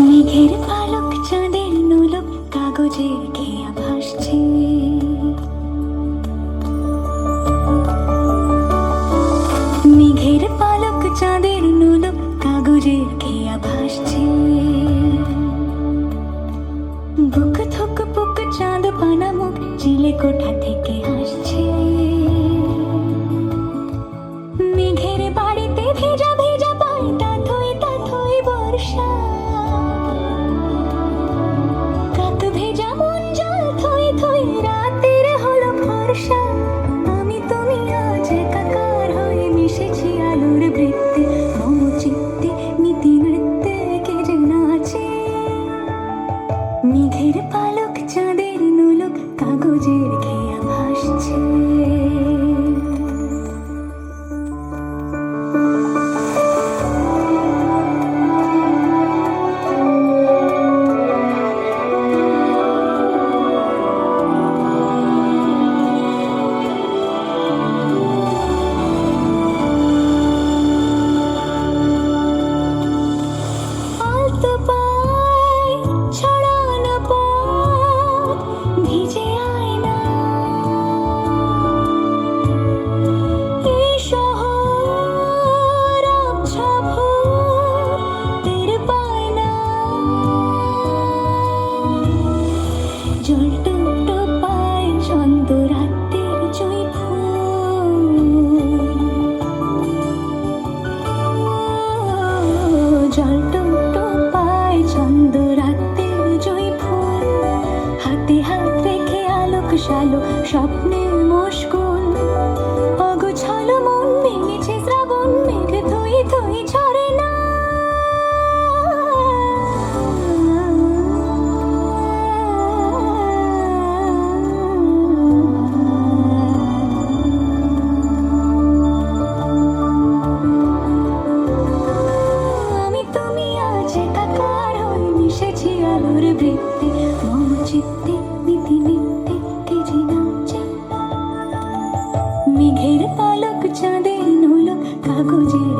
মেঘের পালক চাঁদের নোলক কাগজের খেয়া ভাসছে। মেঘের পালক চাঁদের নোলক কাগজের খেয়া ভাসছে। বুক থুক বুক চাঁদ পানা মুখ চিলে কোঠা থেকে আসছে। মেঘের বাড়িতে ভেজা ভেজা পায় তাথই তাথই বর্ষা। কাক ভেজা মন জল থই থই রাতের হলো ভরসা। আমি তুমি আজ একাকার হয়ে মিশেছি আলোর বৃত্তে। মম চিত্তে নীতি নৃত্যে কে যে নাচে। মেঘের পালক চাঁদের নোলক কাগজের খেয়া ভাসছে। আলতো পায় ছড়ানো পথ ভিজে আয়না। এই শহর আবছা ভোর টের পায় না। জল টুকটো পায় ছন্দ রাতের জুঁই ফুল। জল টুকটো পায় ছন্দ রাতের জুঁই ফুল। হাতে হাত রেখে আলোক শালোক স্বপ্নে মশগুল। অগোছালো মন ভেঙেছে শ্রাবণ মেঘ থই থই ঝরে না। আমি তুমি আজ একাকার হয়ে মিশেছি আলোর বৃত্তে। মম চিত্তে নীতি নিত্যে কে যে নাচে। মেঘের পালক চাঁদের নোলক কাগজের